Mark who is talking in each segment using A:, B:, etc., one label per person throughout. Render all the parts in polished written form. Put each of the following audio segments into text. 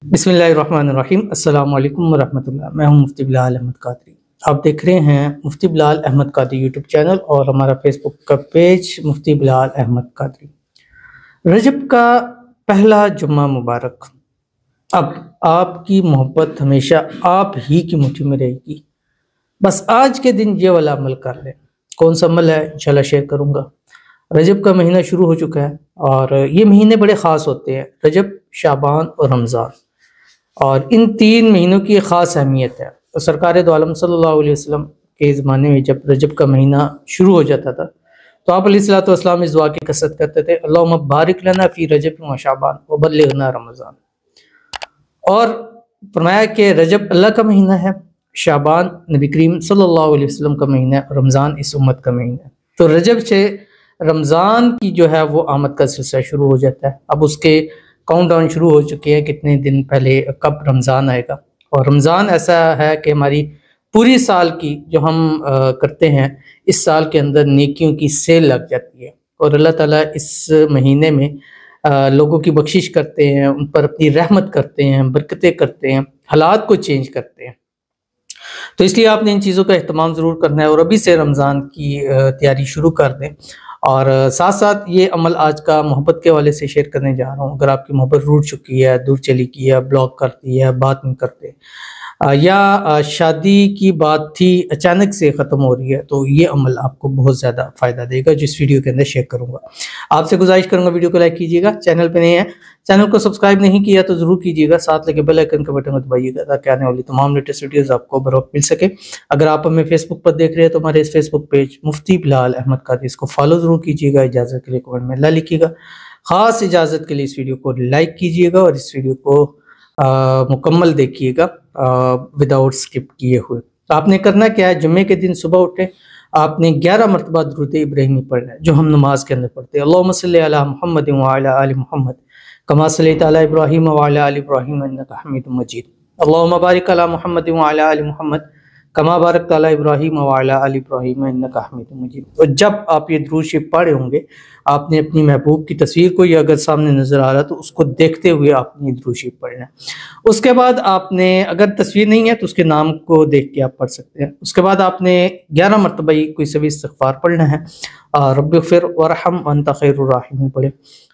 A: बिस्मिल्लाहिर्रहमानिर्रहीम। अस्सलाम वालेकुम वरहमतुल्लाह। मैं हूं मुफ्ती बिलाल अहमद कादरी। आप देख रहे हैं मुफ्ती बिलाल अहमद कादरी यूट्यूब चैनल और हमारा फेसबुक का पेज मुफ्ती बिलाल अहमद कादरी। रजब का पहला जुम्मा मुबारक। अब आपकी मोहब्बत हमेशा आप ही की मुट्ठी में रहेगी। बस आज के दिन ये वाला अमल कर लें। कौन सा अमल है इंशाल्लाह शेयर करूँगा। रजब का महीना शुरू हो चुका है और ये महीने बड़े ख़ास होते हैं, रजब, शाबान और रमज़ान। और इन 3 महीनों की ख़ास अहमियत है। तो सरकार दो आलम सल्लल्लाहु अलैहि वसल्लम के ज़माने में जब रजब का महीना शुरू हो जाता था तो आप अलैहिस्सलातु वस्सलाम इस दुआ की कसरत करते थे, अल्लाहुम्मा बारिक लना फ़ी रजब व शाबान व बल्लिगना रमज़ान। और फरमाया कि रजब अल्लाह का महीना है, शाबान नबी करीम सल्लल्लाहु अलैहि वसल्लम का महीना है, रमज़ान इस उम्मत का महीना है। तो रजब से रमज़ान की जो है वो आमद का सिलसिला शुरू हो जाता है। अब उसके काउंटडाउन शुरू हो चुके हैं, कितने दिन पहले कब रमज़ान आएगा। और रमज़ान ऐसा है कि हमारी पूरी साल की जो हम करते हैं, इस साल के अंदर नेकियों की सेल लग जाती है और अल्लाह ताला इस महीने में लोगों की बख्शिश करते हैं, उन पर अपनी रहमत करते हैं, बरकतें करते हैं, हालात को चेंज करते हैं। तो इसलिए आपने इन चीज़ों का एहतमाम ज़रूर करना है और अभी से रमज़ान की तैयारी शुरू कर दें। और साथ साथ ये अमल आज का मोहब्बत के हवाले से शेयर करने जा रहा हूँ। अगर आपकी मोहब्बत रूठ चुकी है, दूर चली गई है, ब्लॉक करती है, बात नहीं करते, या शादी की बात थी अचानक से ख़त्म हो रही है, तो ये अमल आपको बहुत ज़्यादा फ़ायदा देगा जो इस वीडियो के अंदर शेयर करूँगा। आपसे गुजारिश करूँगा वीडियो को लाइक कीजिएगा, चैनल पे नए हैं चैनल को सब्सक्राइब नहीं किया तो ज़रूर कीजिएगा, साथ लगे बेल आइकन के बटन को दबाइएगा ताकि आने वाली तमाम लेटेस्ट वीडियोज़ आपको बर वक्त मिल सके। अगर आप हमें फेसबुक पर देख रहे हैं तो हमारे इस फेसबुक पेज मुफ्ती बिलाल अहमद कादरी, इसको फॉलो ज़रूर कीजिएगा। इजाज़त के लिए कमेंट में ला लिखिएगा। ख़ास इजाज़त के लिए इस वीडियो को लाइक कीजिएगा और इस वीडियो को मुकम्मल देखिएगा विदाउट स्किप किए हुए। तो आपने करना क्या है, जुम्मे के दिन सुबह उठे आपने 11 मरतबा दुरूद इब्राहिमी पढ़ना है जो हम नमाज के अंदर पढ़ते हैं। अल्लाहुम्मा सल्लि अला मुहम्मद व अला आलि मुहम्मद कमा सल्लैता अला इब्राहीम व अला आलि इब्राहीम इन्नका हमीदुम मजीद। अल्लाहुम्मा बारिक अला मुहम्मद व अला आलि मुहम्मद कमा बारकता अला इब्राहीम व अला आलि इब्राहीम इन्नका हमीदुम मजीद। और जब आप ये दुरूद शरीफ पढ़े होंगे, आपने अपनी महबूब की तस्वीर को या अगर सामने नज़र आ रहा तो उसको देखते हुए आपने दुरूद शरीफ पढ़ना है। उसके बाद आपने, अगर तस्वीर नहीं है तो उसके नाम को देख के आप पढ़ सकते हैं। उसके बाद आपने 11 मरतबा कोई सभी इस्तिग़फ़ार पढ़ना है, रब्बिग़फ़िर वरहम व अंता ख़ैरुर राहिमीन पढ़े।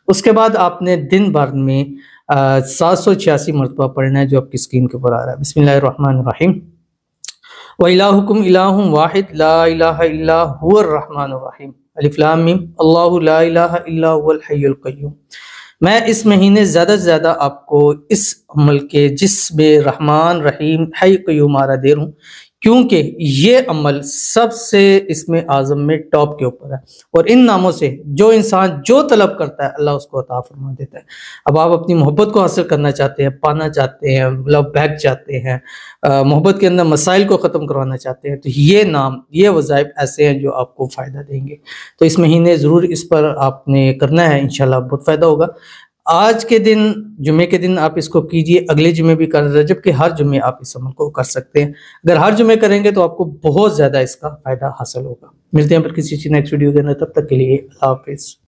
A: उसके बाद आपने दिन भर में 786 मरतबा पढ़ना है जो आपकी स्क्रीन के ऊपर आ रहा है। बिस्मिल्लाहिर्रहमानिर्रहीम व इलाहुकुम इलाहुम वाहिद ला इलाहा इल्ला हुवर रहमानुर रहीम अलिफ लाम मीम अल्लाहु ला इलाहा इल्ला हुवल हय्युल क़य्यूम। मैं इस महीने ज़्यादा से ज़्यादा आपको इस अमल के जिसमें रहमान रहीम हय्य क़य्यूम आ रहा दे रहा हूँ, क्योंकि ये अमल सबसे इसमें आज़म में टॉप के ऊपर है और इन नामों से जो इंसान जो तलब करता है अल्लाह उसको अता फरमा देता है। अब आप अपनी मोहब्बत को हासिल करना चाहते हैं, पाना चाहते हैं, लव बैक चाहते हैं, मोहब्बत के अंदर मसाइल को ख़त्म करवाना चाहते हैं, तो ये नाम, ये वज़ाइफ ऐसे हैं जो आपको फ़ायदा देंगे। तो इस महीने ज़रूर इस पर आपने करना है, इंशाल्लाह बहुत फ़ायदा होगा। आज के दिन, जुमे के दिन आप इसको कीजिए, अगले जुमे भी कर, रजब के हर जुमे आप इस अमल को कर सकते हैं। अगर हर जुमे करेंगे तो आपको बहुत ज़्यादा इसका फ़ायदा हासिल होगा। मिलते हैं फिर किसी नेक्स्ट वीडियो के अंदर, तब तक के लिए अल्लाह हाफ़िज़।